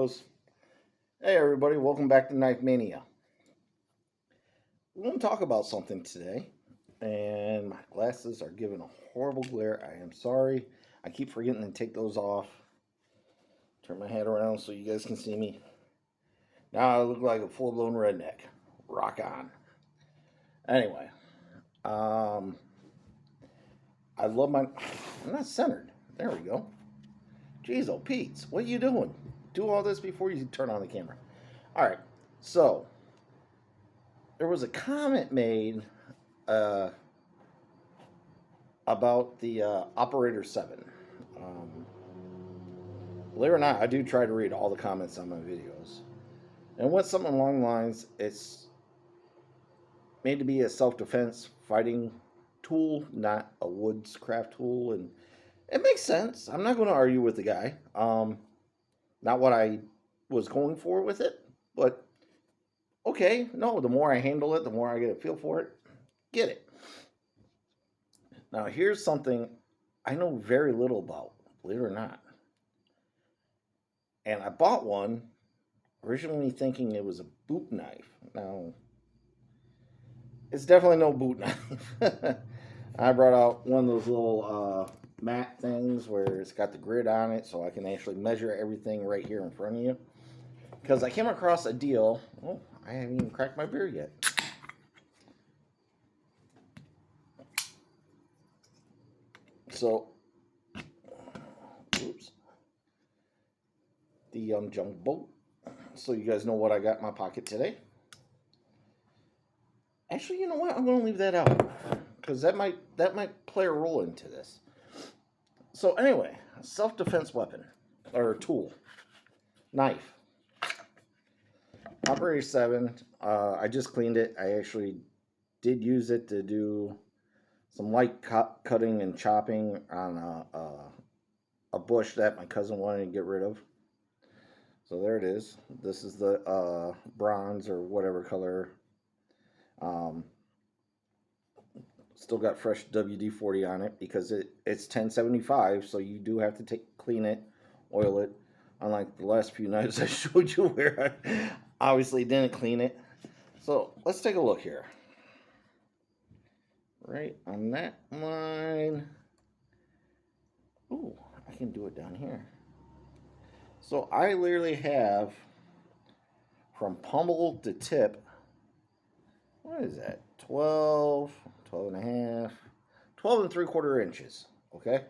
goes. Hey everybody, welcome back to Knife Mania. We're going to talk about something today, and my glasses are giving a horrible glare. I am sorry. I keep forgetting to take those off. Turn my head around so you guys can see me. Now I look like a full-blown redneck. Rock on. Anyway, I love my... I'm not centered. There we go. Jeez, oh Pete, what are you doing? Do all this before you turn on the camera. All right, so there was a comment made about the Operator 7. Believe it or not, I do try to read all the comments on my videos. And it went something along the lines, it's made to be a self-defense fighting tool, not a woodscraft tool. And it makes sense. I'm not going to argue with the guy. Not what I was going for with it, but okay, no, the more I handle it, the more I get a feel for it. Get it. Now, here's something I know very little about, believe it or not. And I bought one originally thinking it was a boot knife. Now, it's definitely no boot knife. I brought out one of those little mat things where it's got the grid on it so I can actually measure everything right here in front of you. Because I came across a deal. Oh, I haven't even cracked my beer yet. So, oops. The Jumbo. So you guys know what I got in my pocket today. Actually, you know what? I'm going to leave that out because that might play a role into this. So anyway, self-defense weapon or tool, knife. Operator 7. I just cleaned it. I actually did use it to do some light cutting and chopping on a bush that my cousin wanted to get rid of. So there it is. This is the bronze or whatever color. Still got fresh WD-40 on it because it's 1075, so you do have to clean it, oil it. Unlike the last few knives I showed you where I obviously didn't clean it. So let's take a look here. Right on that line. Ooh, I can do it down here. So I literally have from pommel to tip, what is that? 12 and a half, 12 and 3/4 inches, okay?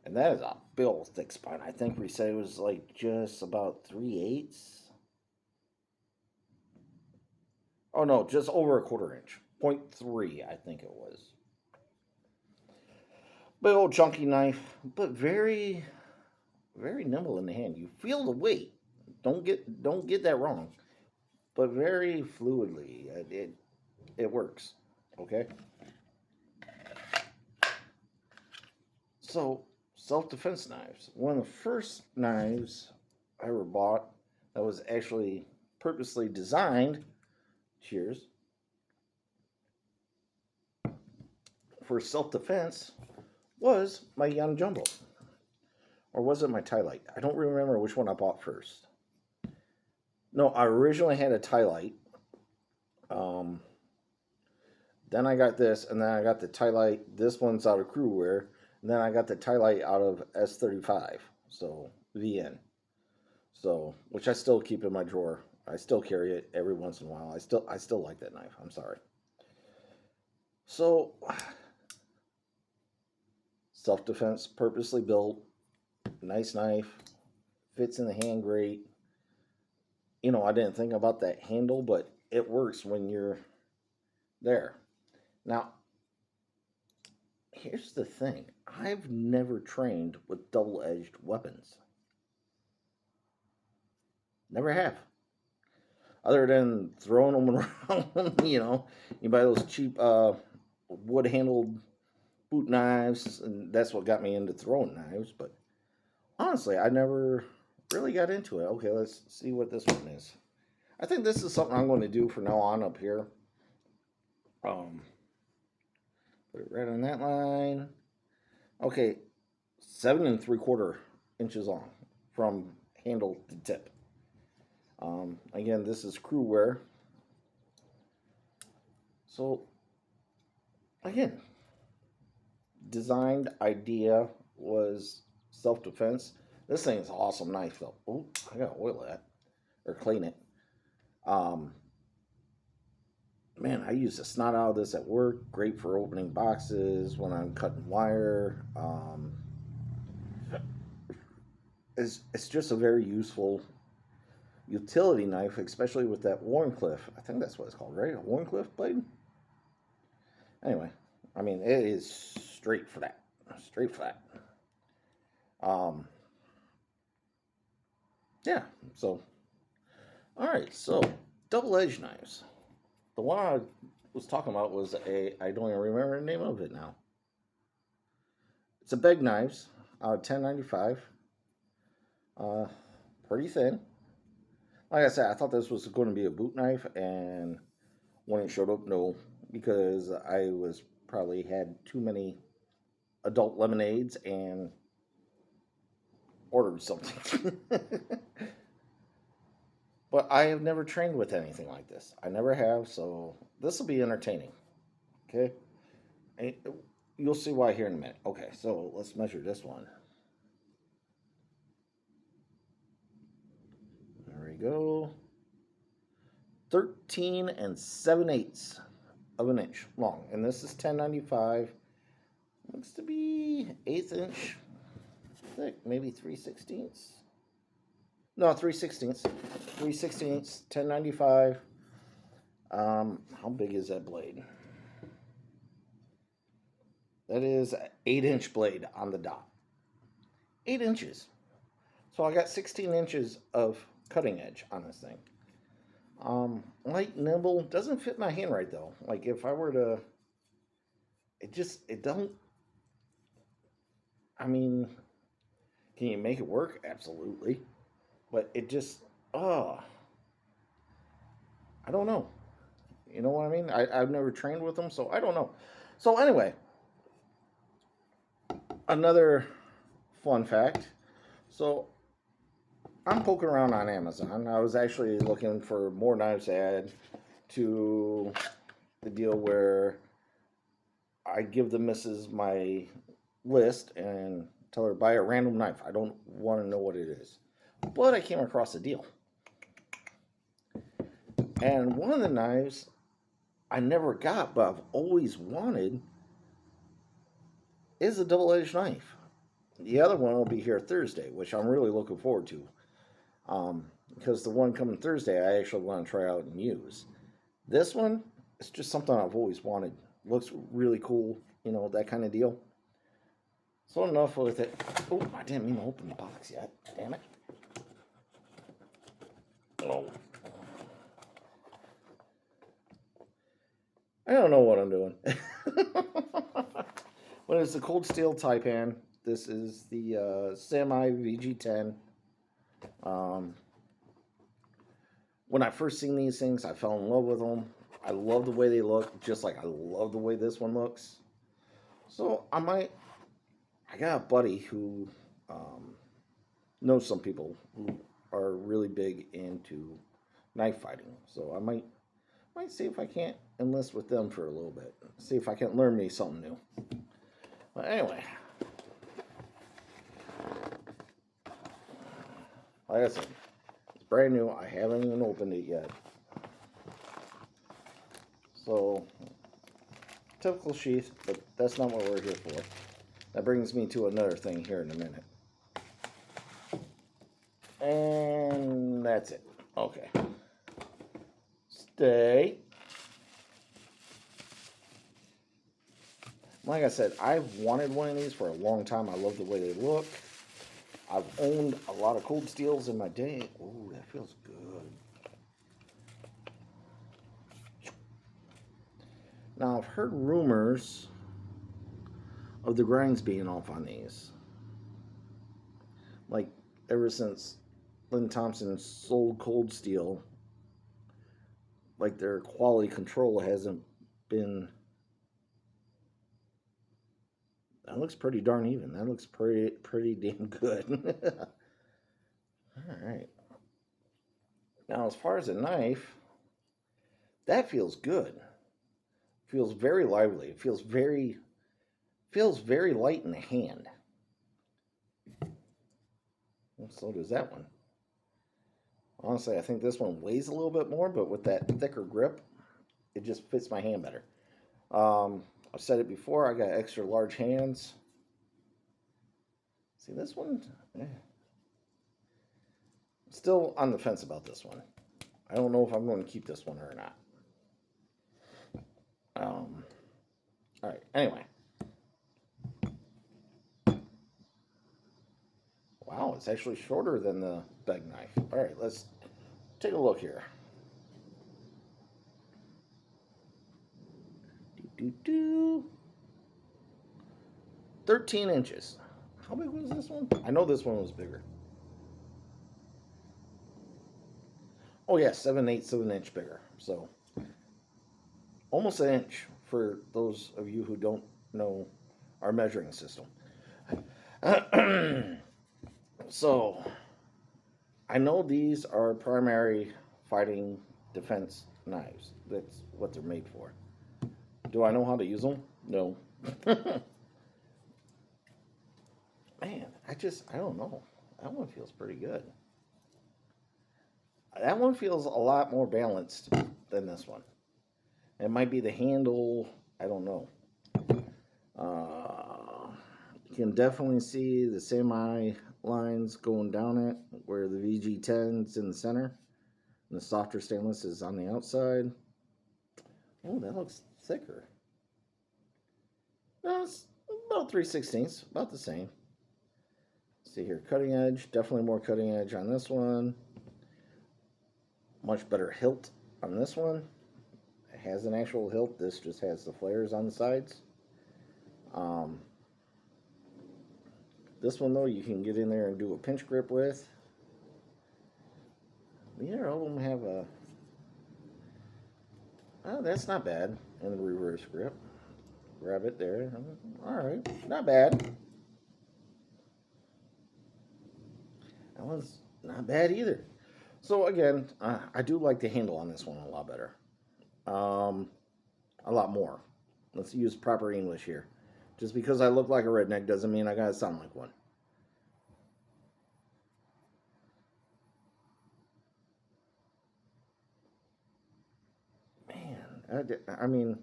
And that is a big old thick spine. I think we said it was like just about 3/8. Oh no, just over a 1/4 inch. 0.3, I think it was. Big old chunky knife, but very, very nimble in the hand. You feel the weight. Don't get that wrong. But very fluidly. It works. Okay? So, self-defense knives. One of the first knives I ever bought that was actually purposely designed, cheers, for self-defense was my Yan Jumbo. Or was it my Tai Light? I don't remember which one I bought first. No, I originally had a Tai Light. Then I got this, and then I got the Tai Light. This one's out of Crewwear. And then I got the Tai Light out of S35. So, VN. So, which I still keep in my drawer. I still carry it every once in a while. I still like that knife. I'm sorry. So, self-defense, purposely built, nice knife, fits in the hand great. You know, I didn't think about that handle, but it works when you're there. Now, here's the thing. I've never trained with double-edged weapons. Never have. Other than throwing them around, you know. You buy those cheap wood-handled boot knives, and that's what got me into throwing knives. But honestly, I never really got into it. Okay, let's see what this one is. I think this is something I'm going to do from now on up here. Put it right on that line. Okay, 7 3/4 inches long from handle the tip. Again, this is crew wear. So again, designed idea was self-defense. This thing's an awesome knife though. Oh, I gotta oil that or clean it. Um, Man, I use the snot out of this at work. Great for opening boxes when I'm cutting wire. It's just a very useful utility knife, especially with that Warncliffe. I think that's what it's called, right? A Warncliffe blade. Anyway, I mean it is straight flat, straight flat. Um, yeah. So, all right. So, double-edged knives. The one I was talking about was I don't even remember the name of it now. It's a Begg knives, 1095. Uh, Pretty thin. Like I said, I thought this was going to be a boot knife, and when it showed up, no, because I was probably had too many adult lemonades and ordered something. But I have never trained with anything like this. I never have, so this will be entertaining. Okay, and you'll see why here in a minute. Okay, so let's measure this one. There we go. 13 and 7/8 of an inch long, and this is 1095. Looks to be 1/8 inch thick, maybe 3/16. No, 3/16. 3/16, 1095. How big is that blade? That is an 8-inch blade on the dot. 8 inches. So I got 16 inches of cutting edge on this thing. Light, nimble, doesn't fit my hand right though. Like if I were to, it don't. I mean, can you make it work? Absolutely, but it just, oh, I don't know. You know what I mean? I've never trained with them, so I don't know. So anyway, another fun fact. So I'm poking around on Amazon. I was actually looking for more knives to add to the deal where I give the missus my list and tell her buy a random knife. I don't want to know what it is. But I came across a deal. And one of the knives I never got, but I've always wanted, is a double-edged knife. The other one will be here Thursday, which I'm really looking forward to. Because the one coming Thursday, I actually want to try out and use. This one, it's just something I've always wanted. Looks really cool, you know, that kind of deal. So enough with it. Oh, I didn't mean to open the box yet. Damn it. Oh. I don't know what I'm doing. But it's the cold steel Tai Pan. This is the Semi VG10. When I first seen these things, I fell in love with them. I love the way they look, just like I love the way this one looks. So I got a buddy who knows some people who are really big into knife fighting. So I might see if I can't enlist with them for a little bit. See if I can learn me something new. But anyway, like I said, it's brand new. I haven't even opened it yet. So, typical sheath, but that's not what we're here for. That brings me to another thing here in a minute. And that's it. Okay. Stay. Like I said, I've wanted one of these for a long time. I love the way they look. I've owned a lot of cold steels in my day. Oh, that feels good. Now, I've heard rumors of the grinds being off on these. Like, ever since Lynn Thompson sold Cold Steel, like, their quality control hasn't been... That looks pretty darn even. That looks pretty damn good. Alright. Now, as far as a knife, that feels good. Feels very lively. It feels very light in the hand. And so does that one. Honestly, I think this one weighs a little bit more, but with that thicker grip, it just fits my hand better. I've said it before, I got extra large hands. See, this one, still on the fence about this one. I don't know if I'm going to keep this one or not. All right, anyway. Wow, it's actually shorter than the Begg knife. All right, let's take a look here. 13 inches. How big was this one? I know this one was bigger. Oh yeah, 7/8 of an inch bigger. So almost an inch for those of you who don't know our measuring system. So I know these are primary fighting defense knives. That's what they're made for. Do I know how to use them? No. Man, I don't know. That one feels pretty good. That one feels a lot more balanced than this one. It might be the handle. I don't know. You can definitely see the semi lines going down it, where the VG10 is in the center, and the softer stainless is on the outside. Oh, that looks thicker. No, it's about 3/16, about the same. See here, cutting edge, definitely more cutting edge on this one. Much better hilt on this one. It has an actual hilt. This just has the flares on the sides. This one though, you can get in there and do a pinch grip with. Neither of them have a. Oh, that's not bad in the reverse grip. Grab it there. All right, not bad. That one's not bad either. So again, I do like the handle on this one a lot better. A lot more. Let's use proper English here. Just because I look like a redneck doesn't mean I gotta sound like one. Man, I mean,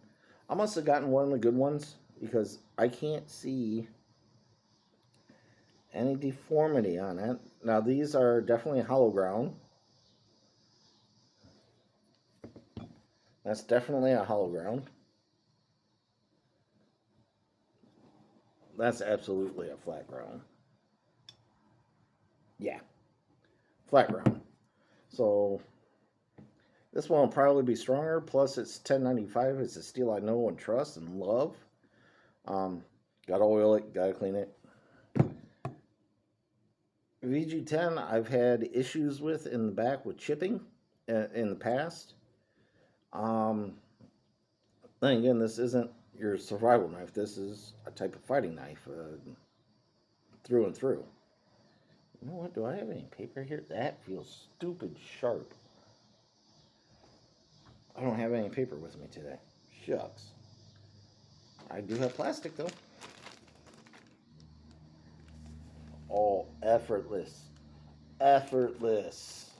I must have gotten one of the good ones because I can't see any deformity on it. Now these are definitely hollow ground. That's definitely a hollow ground. That's absolutely a flat ground. Yeah, flat ground. So this one will probably be stronger. Plus, it's 1095. It's a steel I know and trust and love. Gotta oil it. Gotta clean it. VG10, I've had issues with in the back with chipping in the past. Then again, this isn't your survival knife. This is a type of fighting knife through and through. You know what? Do I have any paper here? That feels stupid sharp. I don't have any paper with me today. Shucks. I do have plastic though. Oh, effortless. Effortless.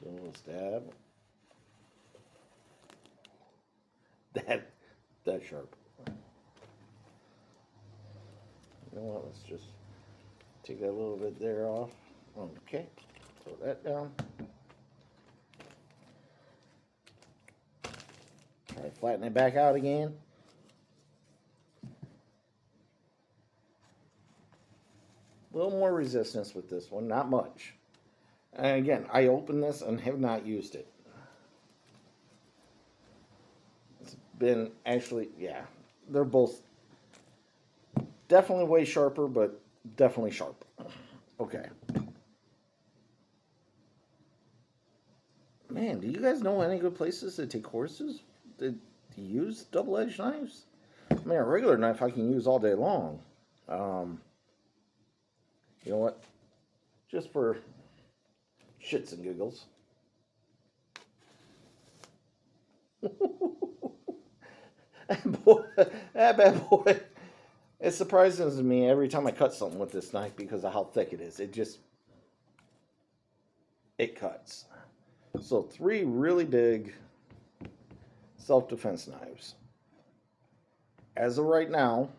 Do a little stab. That's sharp. You know what? Let's just take that little bit there off. Okay. Throw that down. Try to flatten it back out again. A little more resistance with this one, not much. And again, I opened this and have not used it. It's been actually, yeah, they're both definitely way sharper, but definitely sharp. Okay. man, do you guys know any good places to take courses to use double-edged knives? I mean, a regular knife I can use all day long. Um, you know what? Just for shits and giggles. That boy, that bad boy. It surprises me every time I cut something with this knife because of how thick it is. It cuts. So 3 really big self-defense knives. As of right now,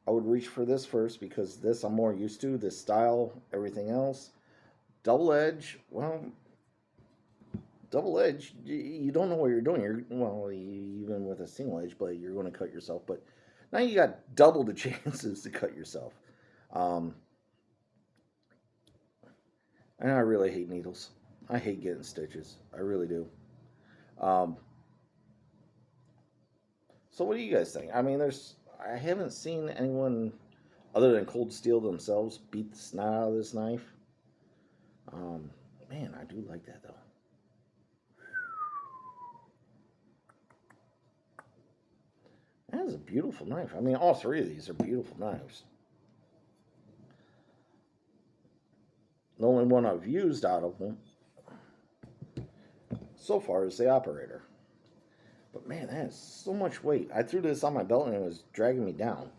I would reach for this first because this I'm more used to, this style, everything else. Double edge, well, double edge, you don't know what you're doing. Even with a single edge blade, you're going to cut yourself, but now you got double the chances to cut yourself. And I really hate needles. I hate getting stitches. I really do. Um, so what do you guys think? I mean, I haven't seen anyone other than Cold Steel themselves beat the snot out of this knife. Man, I do like that though. That is a beautiful knife. I mean, all 3 of these are beautiful knives. The only one I've used out of them so far is the operator. But man, that is so much weight. I threw this on my belt and it was dragging me down.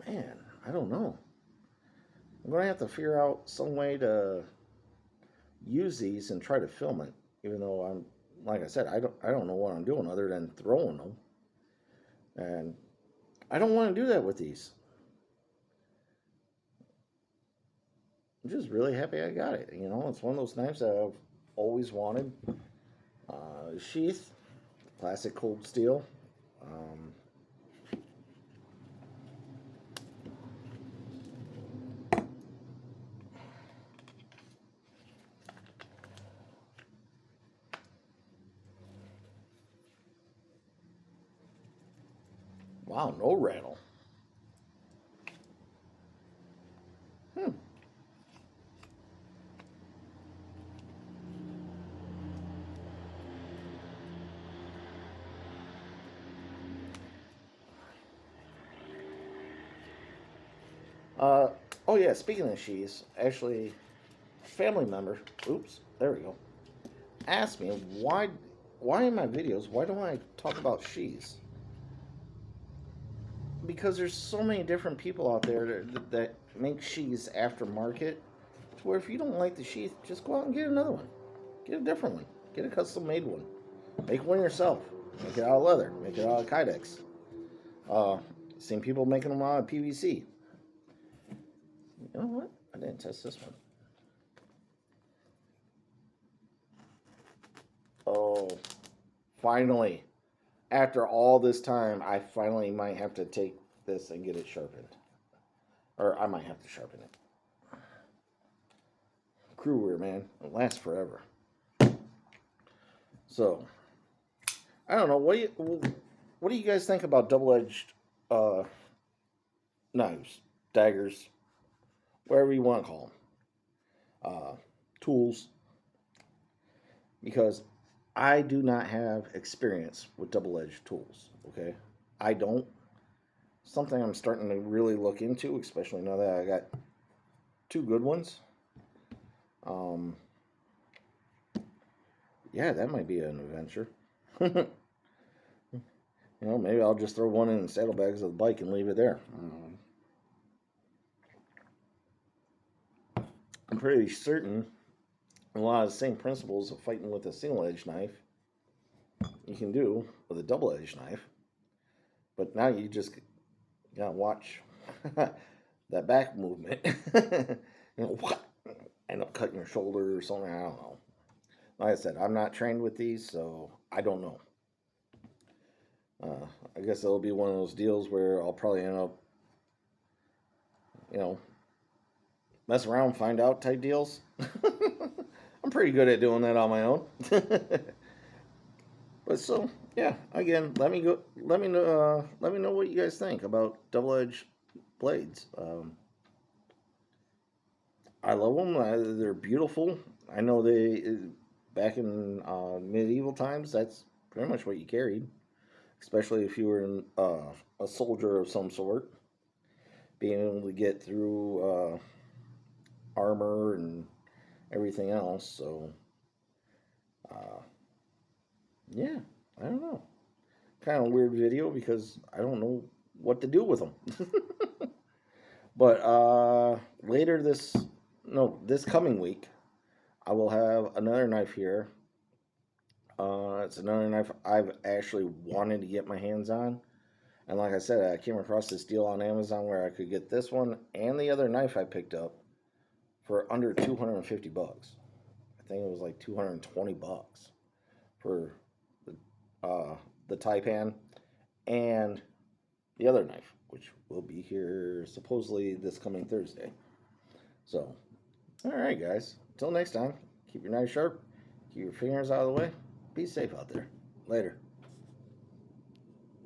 Man, I don't know. I'm going to have to figure out some way to use these and try to film it. Even though like I said, I don't know what I'm doing other than throwing them. And I don't want to do that with these. I'm just really happy I got it. You know, it's one of those knives that I've always wanted. Sheath, classic Cold Steel. Wow, no rattle. Hmm. Oh yeah, speaking of sheaths, actually, a family member, oops, there we go, asked me why in my videos, why don't I talk about sheaths? Because there's so many different people out there that make sheaths aftermarket, to where if you don't like the sheath, just go out and get another one. Get a different one. Get a custom made one. Make one yourself. Make it out of leather. Make it out of Kydex. Seen people making them out of PVC. You know what? I didn't test this one. Oh, finally. After all this time, I finally might have to take this and get it sharpened. Or I might have to sharpen it. Crew wear, man. It lasts forever. So, I don't know. What do you guys think about double-edged knives, daggers, whatever you want to call them, tools? Because I do not have experience with double-edged tools. Okay, I don't. Something I'm starting to really look into, especially now that I got 2 good ones. Yeah, that might be an adventure. You know, maybe I'll just throw one in the saddlebags of the bike and leave it there. I'm pretty certain a lot of the same principles of fighting with a single edge knife you can do with a double edged knife. But now you just gotta watch that back movement. You know, end up cutting your shoulder or something. I don't know. Like I said, I'm not trained with these, so I don't know. I guess it'll be one of those deals where I'll probably end up, you know, mess around, find out type deals. I'm pretty good at doing that on my own. But so yeah, again, let me know what you guys think about double-edged blades. I love them. They're beautiful. I know they back in medieval times. That's pretty much what you carried, especially if you were a soldier of some sort, being able to get through armor and everything else. So, uh, yeah, I don't know. Kind of weird video because I don't know what to do with them. But later this, no, this coming week, I will have another knife here. It's another knife I've actually wanted to get my hands on. And like I said, I came across this deal on Amazon where I could get this one and the other knife I picked up for under 250 bucks. I think it was like 220 bucks for the, uh, the Tai Pan and the other knife, which will be here supposedly this coming Thursday. So, all right, guys. Until next time, keep your knife sharp, keep your fingers out of the way. Be safe out there. Later.